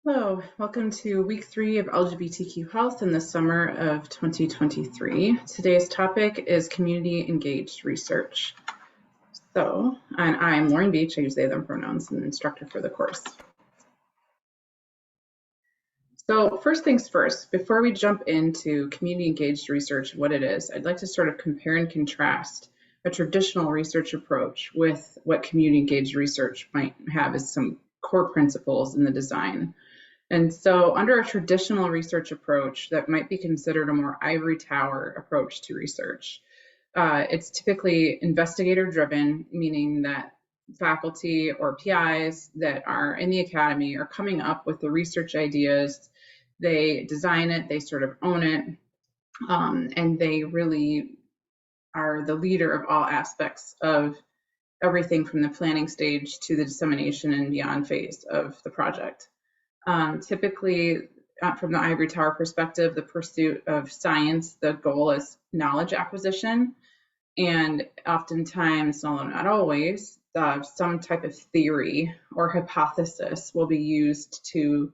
Hello, welcome to week 3 of LGBTQ health in the summer of 2023. Today's topic is community engaged research. And I'm Lauren Beach, I use they, them pronouns, and instructor for the course. So first things first, before we jump into community engaged research, what it is, I'd like to sort of compare and contrast a traditional research approach with what community engaged research might have as some core principles in the design. And so under a traditional research approach that might be considered a more ivory tower approach to research, it's typically investigator driven, meaning that faculty or PIs that are in the academy are coming up with the research ideas, they design it, they sort of own it, and they really are the leader of all aspects of everything from the planning stage to the dissemination and beyond phase of the project. Typically, from the ivory tower perspective, the pursuit of science, the goal is knowledge acquisition, and oftentimes, although not always, some type of theory or hypothesis will be used to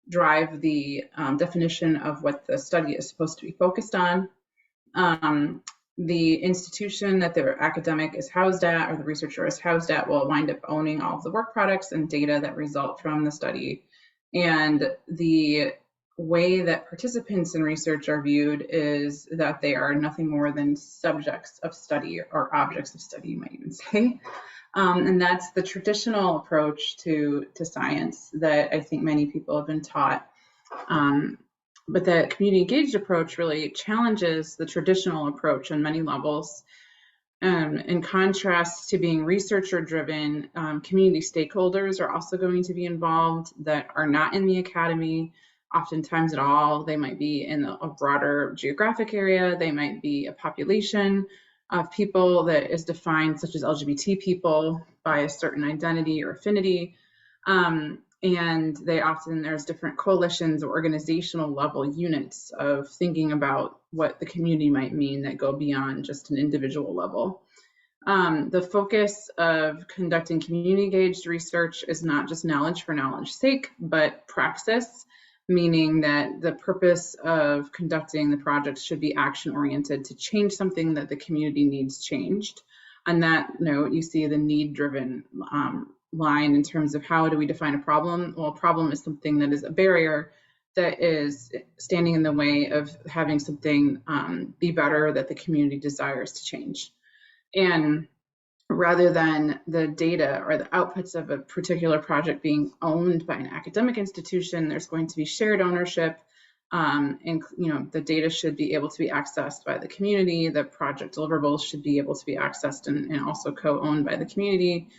drive the definition of what the study is supposed to be focused on. The institution that the academic is housed at or the researcher is housed at will wind up owning all of the work products and data that result from the study. And the way that participants in research are viewed is that they are nothing more than subjects of study or objects of study, you might even say. And that's the traditional approach to science that I think many people have been taught. But the community engaged approach really challenges the traditional approach on many levels. In contrast to being researcher driven, community stakeholders are also going to be involved that are not in the academy, oftentimes at all. They might be in a broader geographic area. They might be a population of people that is defined, such as LGBT people, by a certain identity or affinity. And there's different coalitions or organizational level units of thinking about what the community might mean that go beyond just an individual level. The focus of conducting community engaged research is not just knowledge for knowledge's sake, but praxis, meaning that the purpose of conducting the project should be action oriented to change something that the community needs changed. On that note, you see the need driven line in terms of how do we define a problem? Well, a problem is something that is a barrier that is standing in the way of having something be better that the community desires to change. And rather than the data or the outputs of a particular project being owned by an academic institution, there's going to be shared ownership. And the data should be able to be accessed by the community. The project deliverables should be able to be accessed and also co-owned by the community.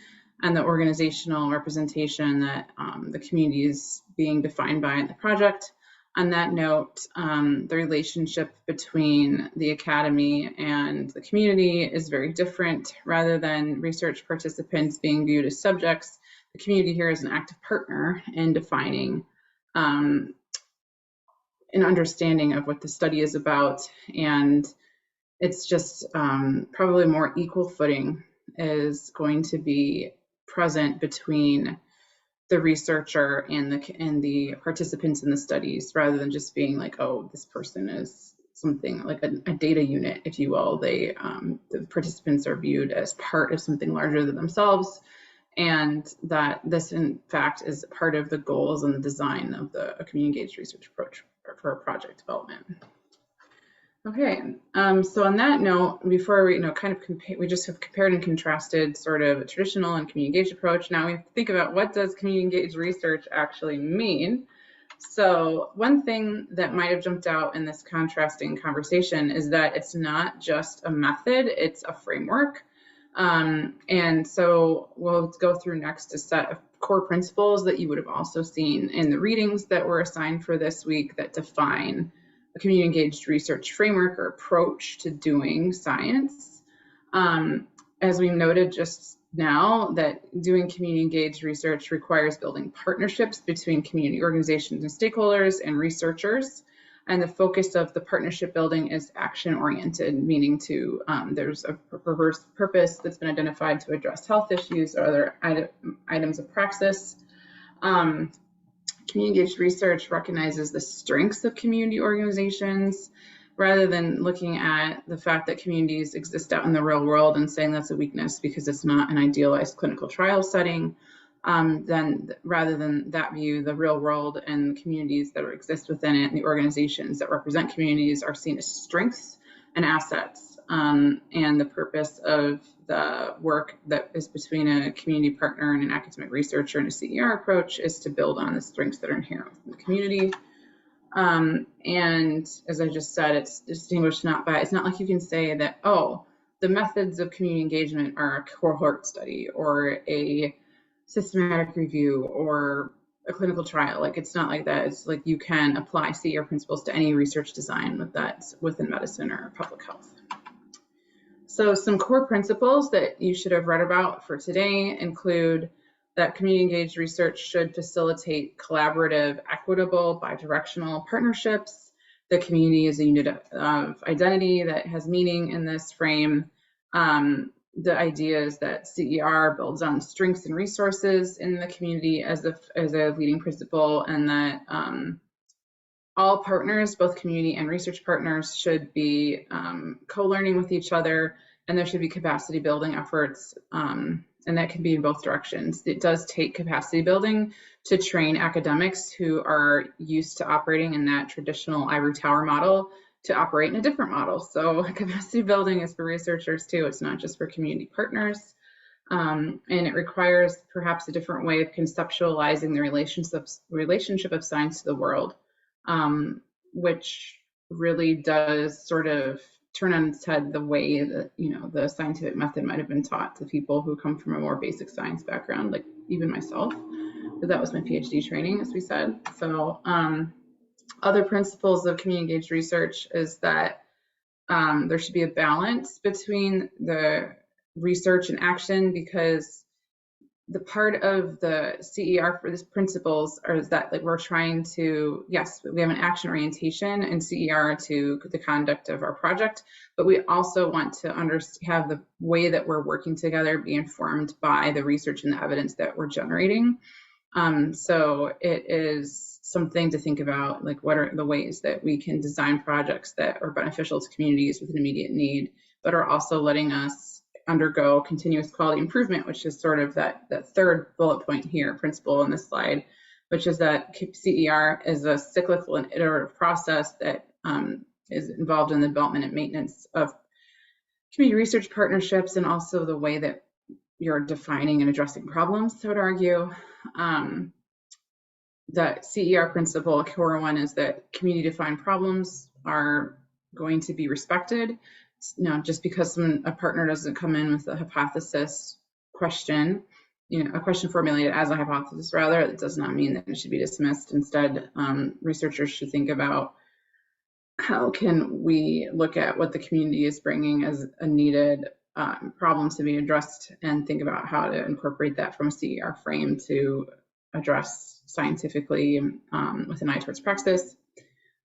And the organizational representation that the community is being defined by in the project. On that note, the relationship between the academy and the community is very different. Rather than research participants being viewed as subjects, the community here is an active partner in defining an understanding of what the study is about. And it's just probably more equal footing is going to be present between the researcher and the participants in the studies, rather than just being like, oh, this person is something like a data unit, if you will. The participants are viewed as part of something larger than themselves, and that this, in fact, is part of the goals and the design of a community engaged research approach for project development. Okay, so on that note, before we we just have compared and contrasted sort of a traditional and community engaged approach. Now we have to think about, what does community engaged research actually mean? So one thing that might have jumped out in this contrasting conversation is that it's not just a method, it's a framework. And so we'll go through next a set of core principles that you would have also seen in the readings that were assigned for this week that define a community engaged research framework or approach to doing science. As we noted just now, that doing community engaged research requires building partnerships between community organizations and stakeholders and researchers. And the focus of the partnership building is action oriented, meaning there's a purpose that's been identified to address health issues or other items of praxis. Community community-engaged research recognizes the strengths of community organizations rather than looking at the fact that communities exist out in the real world and saying that's a weakness because it's not an idealized clinical trial setting. Then rather than that view, the real world and the communities that exist within it and the organizations that represent communities are seen as strengths and assets. And the purpose of the work that is between a community partner and an academic researcher and a CER approach is to build on the strengths that are inherent within the community. And as I just said, it's distinguished not by, it's not like you can say that, oh, the methods of community engagement are a cohort study or a systematic review or a clinical trial. Like, it's not like that. It's like you can apply CER principles to any research design that's within medicine or public health. So some core principles that you should have read about for today include that community-engaged research should facilitate collaborative, equitable, bidirectional partnerships. The community is a unit of identity that has meaning in this frame. The idea is that CER builds on strengths and resources in the community as a leading principle, and that all partners, both community and research partners, should be co-learning with each other, and there should be capacity building efforts, and that can be in both directions. It does take capacity building to train academics who are used to operating in that traditional ivory tower model to operate in a different model. So capacity building is for researchers too. It's not just for community partners. And it requires perhaps a different way of conceptualizing the relationship of science to the world, which really does sort of turn on its head the way that, the scientific method might have been taught to people who come from a more basic science background, like even myself, but that was my PhD training, as we said. So other principles of community-engaged research is that there should be a balance between the research and action, because the part of the CER for these principles is that, like, we're trying to, yes, we have an action orientation and CER to the conduct of our project, but we also want to have the way that we're working together be informed by the research and the evidence that we're generating. So it is something to think about, like, what are the ways that we can design projects that are beneficial to communities with an immediate need, but are also letting us undergo continuous quality improvement, which is sort of that third bullet point here, principle in this slide, which is that CER is a cyclical and iterative process that is involved in the development and maintenance of community research partnerships, and also the way that you're defining and addressing problems. So I would argue that CER principle, a core one, is that community defined problems are going to be respected. Just because a partner doesn't come in with a hypothesis question, a question formulated as a hypothesis, rather, it does not mean that it should be dismissed. Instead, researchers should think about how can we look at what the community is bringing as a needed problem to be addressed, and think about how to incorporate that from a CER frame to address scientifically with an eye towards praxis.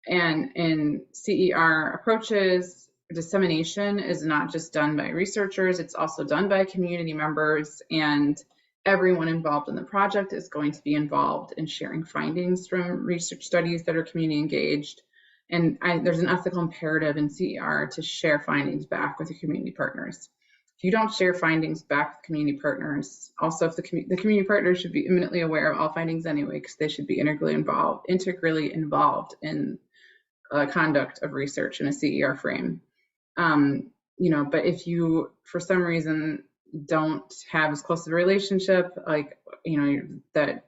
And in CER approaches, dissemination is not just done by researchers, it's also done by community members, and everyone involved in the project is going to be involved in sharing findings from research studies that are community engaged. And there's an ethical imperative in CER to share findings back with the community partners. If you don't share findings back with community partners, also if the community partners should be imminently aware of all findings anyway, because they should be integrally involved in conduct of research in a CER frame. But if you, for some reason, don't have as close of a relationship, like, that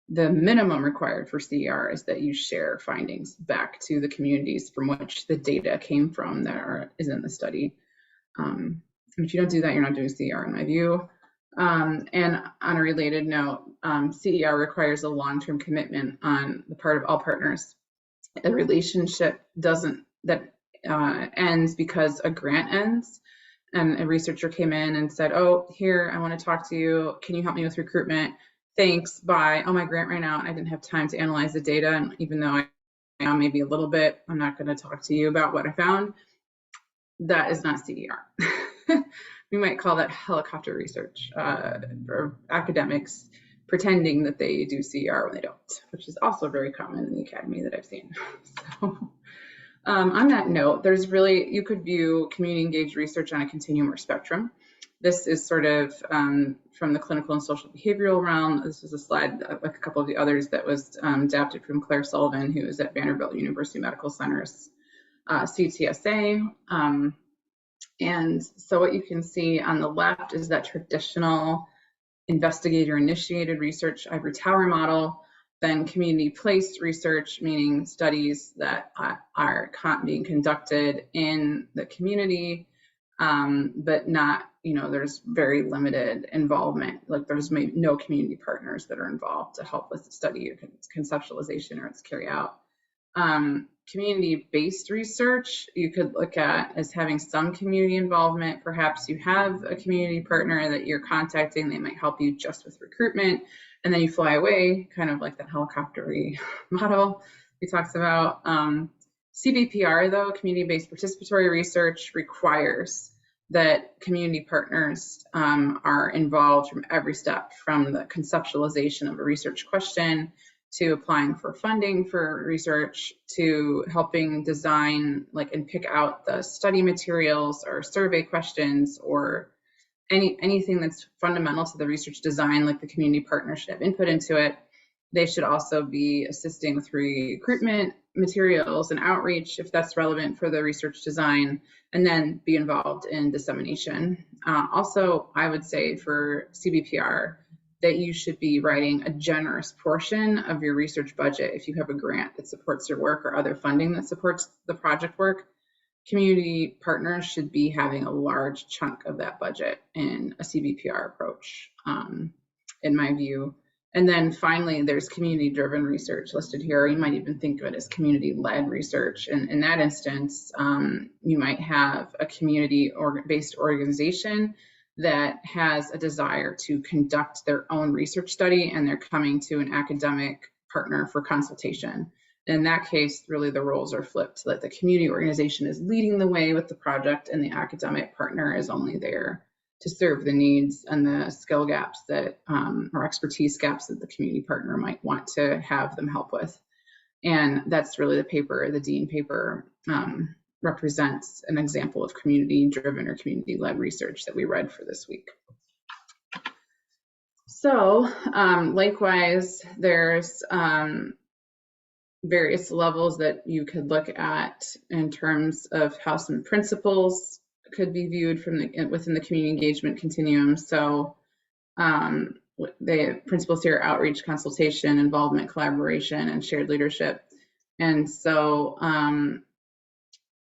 the minimum required for CER is that you share findings back to the communities from which the data came from that is in the study. And if you don't do that, you're not doing CER, in my view. And on a related note, CER requires a long-term commitment on the part of all partners. A relationship ends because a grant ends and a researcher came in and said, oh, here, I want to talk to you. Can you help me with recruitment? Thanks, bye. Oh, my grant ran out. I didn't have time to analyze the data. And even though I am maybe a little bit, I'm not going to talk to you about what I found. That is not CER. We might call that helicopter research for academics pretending that they do CER when they don't, which is also very common in the academy that I've seen. So, on that note, you could view community engaged research on a continuum or spectrum. This is sort of from the clinical and social behavioral realm. This was a slide, like a couple of the others, that was adapted from Claire Sullivan, who is at Vanderbilt University Medical Center's CTSA. And so what you can see on the left is that traditional investigator-initiated research ivory tower model, then community-placed research, meaning studies that are being conducted in the community, but not, there's very limited involvement. Like there's maybe no community partners that are involved to help with the study or conceptualization or its carry out. Community-based research you could look at as having some community involvement. Perhaps you have a community partner that you're contacting. They might help you just with recruitment, and then you fly away, kind of like that helicopter-y model he talks about. CBPR, though, community-based participatory research, requires that community partners are involved from every step, from the conceptualization of a research question to applying for funding for research, to helping design and pick out the study materials or survey questions or anything that's fundamental to the research design, like the community partner should have input into it. They should also be assisting with recruitment materials and outreach if that's relevant for the research design, and then be involved in dissemination. Also, I would say for CBPR, that you should be writing a generous portion of your research budget. If you have a grant that supports your work or other funding that supports the project work, community partners should be having a large chunk of that budget in a CBPR approach, in my view. And then finally, there's community-driven research listed here. You might even think of it as community-led research. And in that instance, you might have a community-based organization that has a desire to conduct their own research study, and they're coming to an academic partner for consultation. In that case, really the roles are flipped, so that the community organization is leading the way with the project, and the academic partner is only there to serve the needs and the skill gaps that, or expertise gaps that the community partner might want to have them help with. And that's really the paper, the Dean paper, represents an example of community-driven or community-led research that we read for this week. So likewise, there's various levels that you could look at in terms of how some principles could be viewed from within the community engagement continuum. So the principles here are outreach, consultation, involvement, collaboration, and shared leadership. And so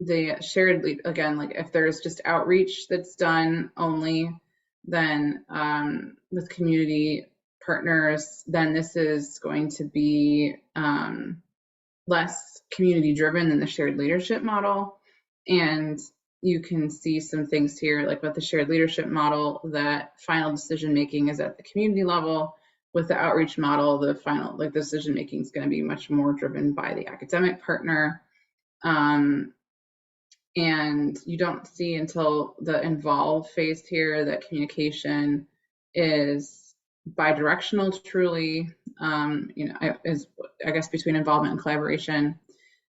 the shared lead, again, if there's just outreach that's done only, then with community partners, then this is going to be less community driven than the shared leadership model. And you can see some things here, like with the shared leadership model, that final decision making is at the community level. With the outreach model, the final decision making is going to be much more driven by the academic partner. And you don't see until the involve phase here that communication is bidirectional truly, is, I guess, between involvement and collaboration.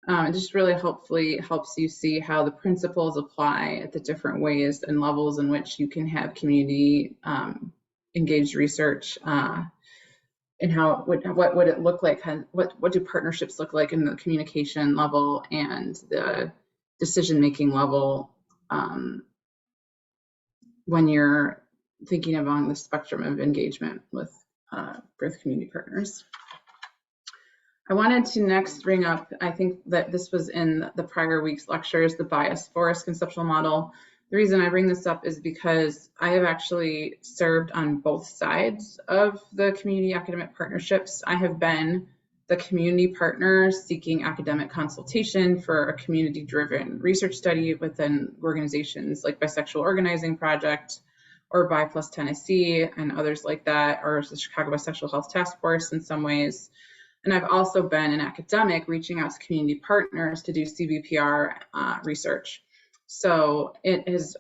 It just really hopefully helps you see how the principles apply at the different ways and levels in which you can have community engaged research, and how what would it look like? What do partnerships look like in the communication level and the decision-making level when you're thinking along the spectrum of engagement with both community partners. I wanted to next bring up, I think that this was in the prior week's lectures, the bias forest conceptual model. The reason I bring this up is because I have actually served on both sides of the community academic partnerships. I have been the community partner seeking academic consultation for a community-driven research study within organizations like Bisexual Organizing Project or Bi Plus Tennessee and others like that, or the Chicago Bisexual Health Task Force in some ways. And I've also been an academic reaching out to community partners to do CBPR research. So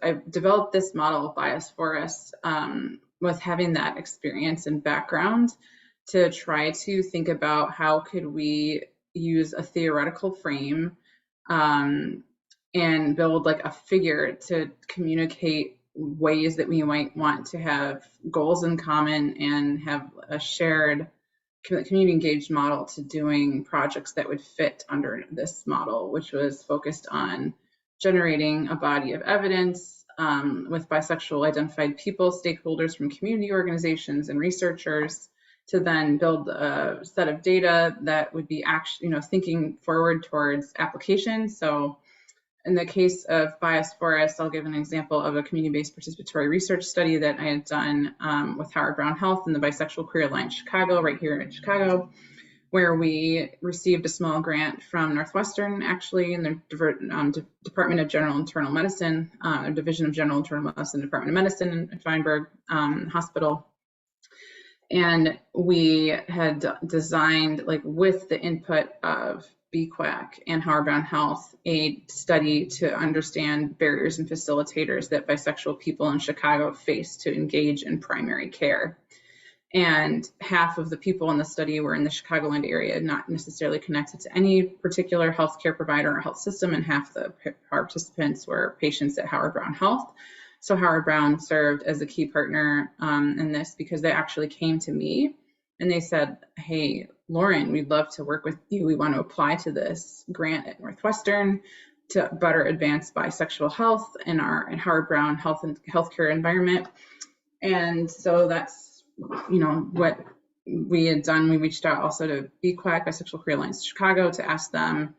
I've developed this model of bias forests with having that experience and background to try to think about how could we use a theoretical frame and build like a figure to communicate ways that we might want to have goals in common and have a shared community engaged model to doing projects that would fit under this model, which was focused on generating a body of evidence with bisexual identified people, stakeholders from community organizations and researchers, to then build a set of data that would be actually, thinking forward towards application. So in the case of Bias Forest, I'll give an example of a community-based participatory research study that I had done with Howard Brown Health and the Bisexual Queer Alliance Chicago, right here in Chicago, where we received a small grant from Northwestern, actually, in the Department of General Internal Medicine, Division of General Internal Medicine, Department of Medicine in Feinberg Hospital. And we had designed, like with the input of BQAC and Howard Brown Health, a study to understand barriers and facilitators that bisexual people in Chicago face to engage in primary care. And half of the people in the study were in the Chicagoland area, not necessarily connected to any particular healthcare provider or health system, and half the participants were patients at Howard Brown Health. So Howard Brown served as a key partner in this because they actually came to me and they said, hey, Lauren, we'd love to work with you. We want to apply to this grant at Northwestern to better advance bisexual health in our Howard Brown Health and healthcare environment. And so that's, what we had done. We reached out also to BQAC, Bisexual Queer Alliance Chicago, to ask them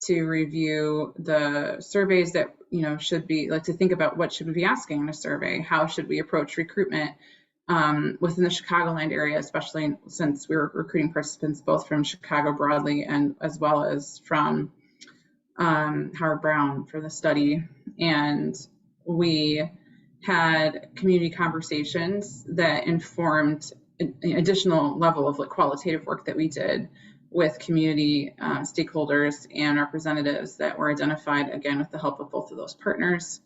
to review the surveys that, should be, like, to think about what should we be asking in a survey, how should we approach recruitment within the Chicagoland area, especially since we were recruiting participants both from Chicago broadly and as well as from Howard Brown for the study. And we had community conversations that informed an additional level of qualitative work that we did with community stakeholders and representatives that were identified, again, with the help of both of those partners,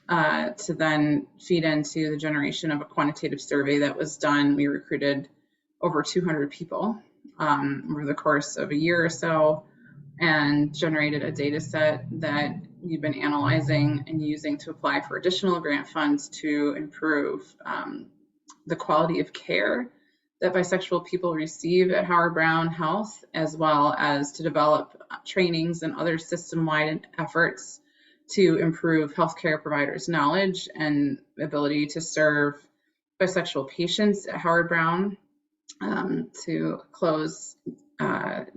to then feed into the generation of a quantitative survey that was done. We recruited over 200 people over the course of a year or so and generated a data set that we've been analyzing and using to apply for additional grant funds to improve the quality of care that bisexual people receive at Howard Brown Health, as well as to develop trainings and other system-wide efforts to improve healthcare providers' knowledge and ability to serve bisexual patients at Howard Brown, to close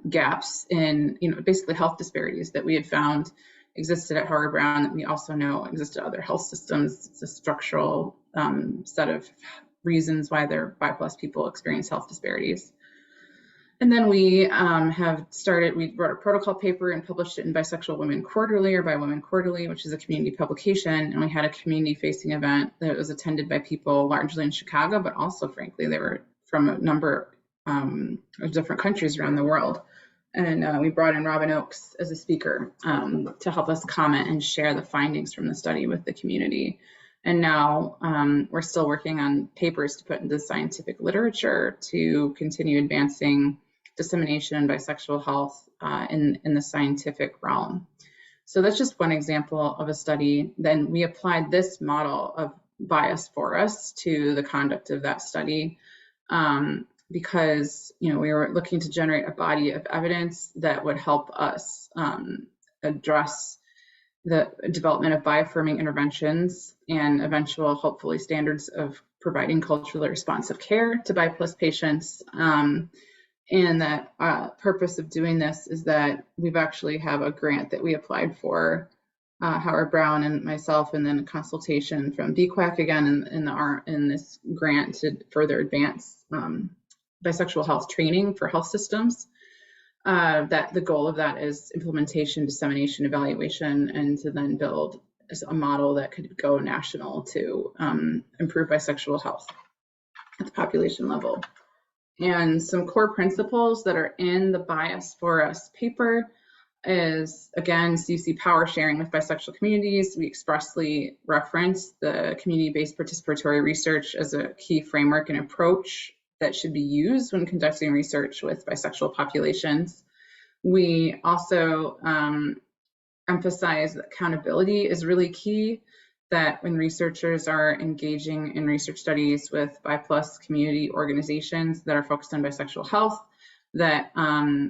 gaps in, basically health disparities that we had found existed at Howard Brown that we also know existed at other health systems. It's a structural set of reasons why their BI+ people experience health disparities. And then we we wrote a protocol paper and published it in Bisexual Women Quarterly, or By Women Quarterly, which is a community publication. And we had a community-facing event that was attended by people largely in Chicago, but also, frankly, they were from a number of different countries around the world. And we brought in Robin Oakes as a speaker to help us comment and share the findings from the study with the community. And now we're still working on papers to put into scientific literature to continue advancing dissemination in bisexual health in the scientific realm. So that's just one example of a study. Then we applied this model of Bias Forest to the conduct of that study because we were looking to generate a body of evidence that would help us address the development of bioaffirming interventions and eventual, hopefully, standards of providing culturally responsive care to BI+ patients. And that purpose of doing this is that we've actually have a grant that we applied for, Howard Brown and myself, and then a consultation from BQAC again in this grant to further advance bisexual health training for health systems. That the goal of that is implementation, dissemination, evaluation, and to then build a model that could go national to improve bisexual health at the population level. And some core principles that are in the Bias Forest paper is, again, so you see power sharing with bisexual communities. We expressly reference the community-based participatory research as a key framework and approach that should be used when conducting research with bisexual populations. We also emphasize that accountability is really key, that when researchers are engaging in research studies with BI+ community organizations that are focused on bisexual health, that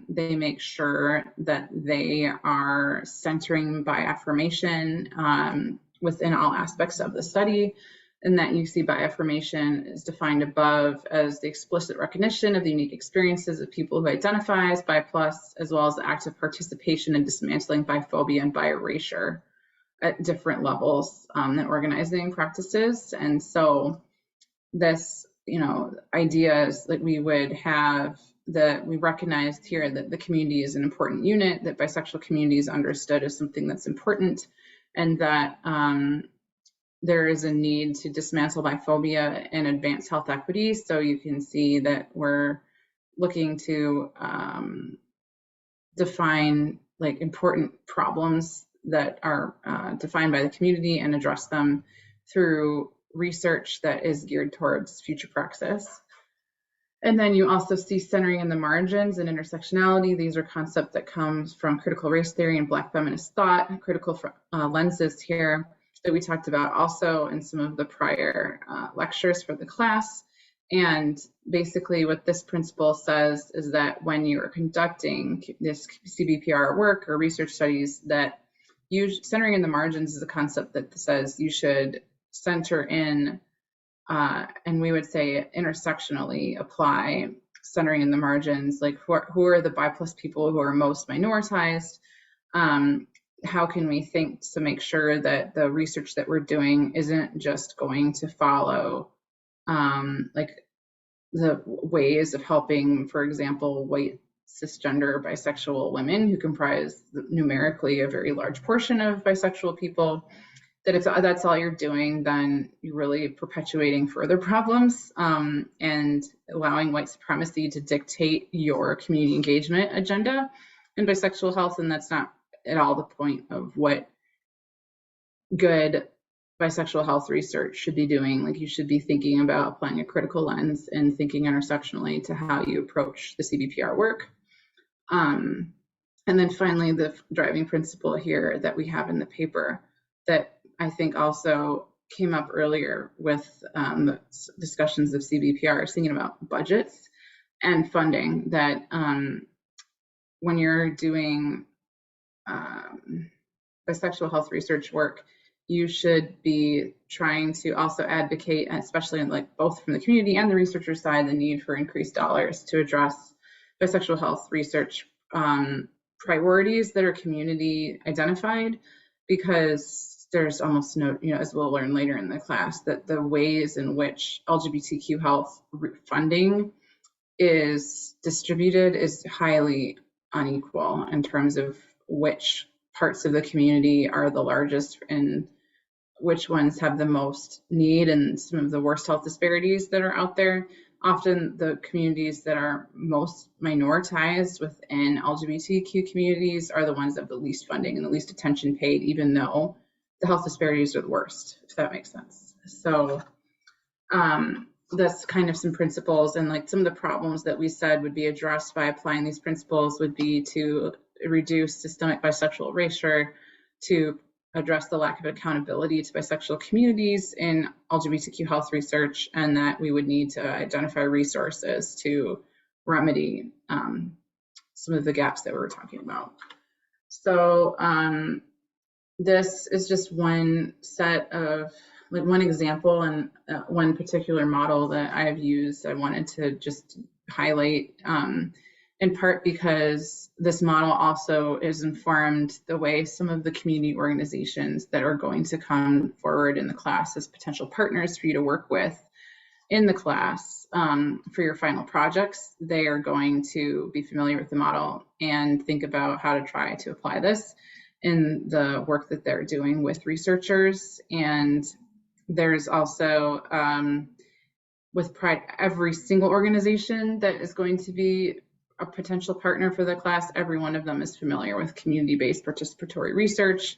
they make sure that they are centering bi affirmation within all aspects of the study, and that you see bi affirmation is defined above as the explicit recognition of the unique experiences of people who identify as bi+, as well as the active participation in dismantling biphobia and bi erasure at different levels in organizing practices. And so this, idea is that we would have that we recognized here that the community is an important unit, that bisexual community is understood as something that's important, and that there is a need to dismantle biphobia and advance health equity. So you can see that we're looking to define important problems that are defined by the community and address them through research that is geared towards future praxis. And then you also see centering in the margins and intersectionality. These are concepts that come from critical race theory and Black feminist thought, critical lenses here that we talked about also in some of the prior lectures for the class. And basically what this principle says is that when you are conducting this CBPR work or research studies, that centering in the margins is a concept that says you should center in, and we would say intersectionally apply centering in the margins, like who are the bi+ people who are most minoritized? How can we think to make sure that the research that we're doing isn't just going to follow the ways of helping, for example, white cisgender bisexual women who comprise numerically a very large portion of bisexual people, that if that's all you're doing, then you're really perpetuating further problems and allowing white supremacy to dictate your community engagement agenda in bisexual health. And that's not at all the point of what good bisexual health research should be doing. You should be thinking about applying a critical lens and thinking intersectionally to how you approach the CBPR work. And then finally, the driving principle here that we have in the paper that I think also came up earlier with the discussions of CBPR, thinking about budgets and funding, that when you're doing bisexual health research work, you should be trying to also advocate, especially both from the community and the researcher side, the need for increased dollars to address bisexual health research priorities that are community identified, because there's almost no, as we'll learn later in the class, that the ways in which LGBTQ health funding is distributed is highly unequal in terms of which parts of the community are the largest and which ones have the most need, and some of the worst health disparities that are out there. Often the communities that are most minoritized within LGBTQ communities are the ones that have the least funding and the least attention paid, even though the health disparities are the worst, if that makes sense. So that's kind of some principles, and some of the problems that we said would be addressed by applying these principles would be to reduce systemic bisexual erasure, to address the lack of accountability to bisexual communities in LGBTQ health research, and that we would need to identify resources to remedy some of the gaps that we were talking about. So this is just one set of, one example and one particular model that I've used. I wanted to just highlight in part because this model also is informed the way some of the community organizations that are going to come forward in the class as potential partners for you to work with in the class for your final projects. They are going to be familiar with the model and think about how to try to apply this in the work that they're doing with researchers. And there's also, with pride, every single organization that is going to be a potential partner for the class, every one of them is familiar with community-based participatory research,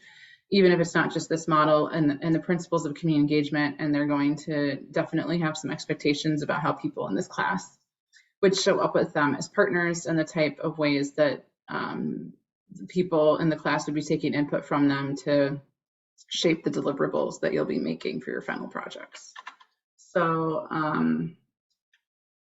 even if it's not just this model and the principles of community engagement, and they're going to definitely have some expectations about how people in this class would show up with them as partners and the type of ways that people in the class would be taking input from them to shape the deliverables that you'll be making for your final projects. So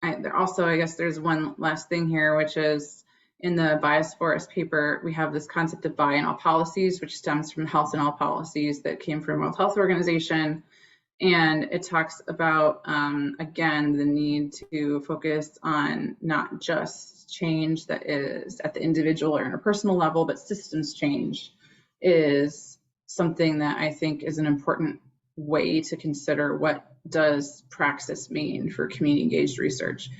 I guess there's one last thing here, which is in the Bias Forest paper, we have this concept of bi in all policies, which stems from Health in All Policies that came from World Health Organization. And it talks about, again, the need to focus on not just change that is at the individual or interpersonal level, but systems change is something that I think is an important way to consider what does praxis mean for community engaged research.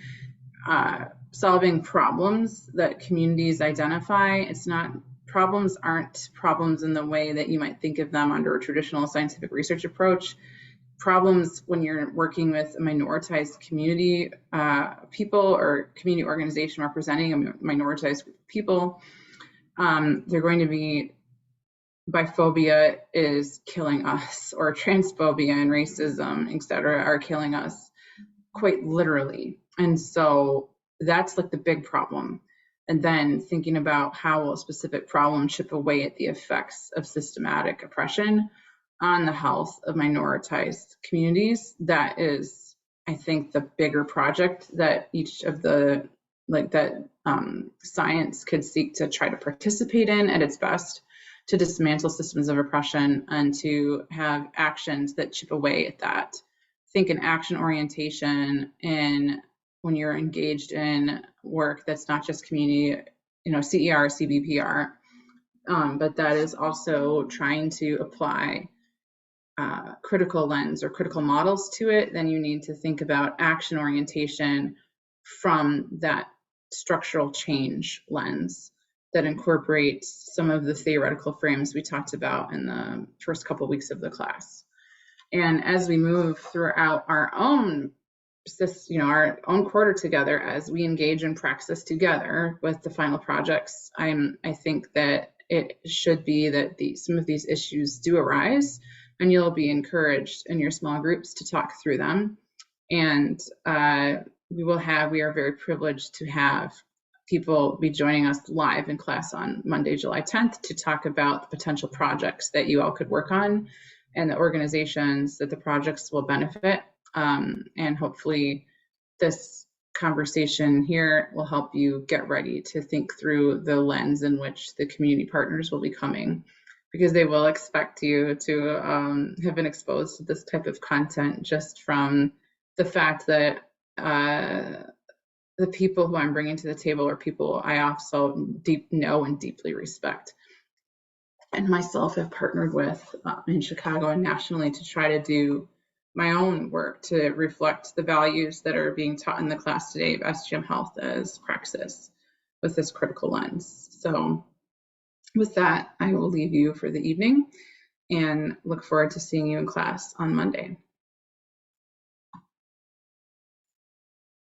Solving problems that communities identify, it's not, problems aren't problems in the way that you might think of them under a traditional scientific research approach. Problems when you're working with a minoritized community, people or community organization representing a minoritized group of people, they're going to be biphobia is killing us, or transphobia and racism, et cetera, are killing us quite literally. And so that's like the big problem. And then thinking about how will a specific problem chip away at the effects of systematic oppression on the health of minoritized communities. That is, I think, the bigger project that each of the, science could seek to try to participate in at its best, to dismantle systems of oppression and to have actions that chip away at that. Think an action orientation in when you're engaged in work that's not just community, CER, CBPR, but that is also trying to apply critical lens or critical models to it. Then you need to think about action orientation from that structural change lens that incorporates some of the theoretical frames we talked about in the first couple of weeks of the class. And as we move throughout our own quarter together, as we engage in praxis together with the final projects, I think that it should be that some of these issues do arise, and you'll be encouraged in your small groups to talk through them. And we are very privileged to have people be joining us live in class on Monday, July 10th to talk about the potential projects that you all could work on and the organizations that the projects will benefit. And hopefully this conversation here will help you get ready to think through the lens in which the community partners will be coming, because they will expect you to have been exposed to this type of content just from the fact that the people who I'm bringing to the table are people I also know and deeply respect, and myself have partnered with in Chicago and nationally to try to do my own work to reflect the values that are being taught in the class today of SGM Health as praxis with this critical lens. So with that, I will leave you for the evening and look forward to seeing you in class on Monday.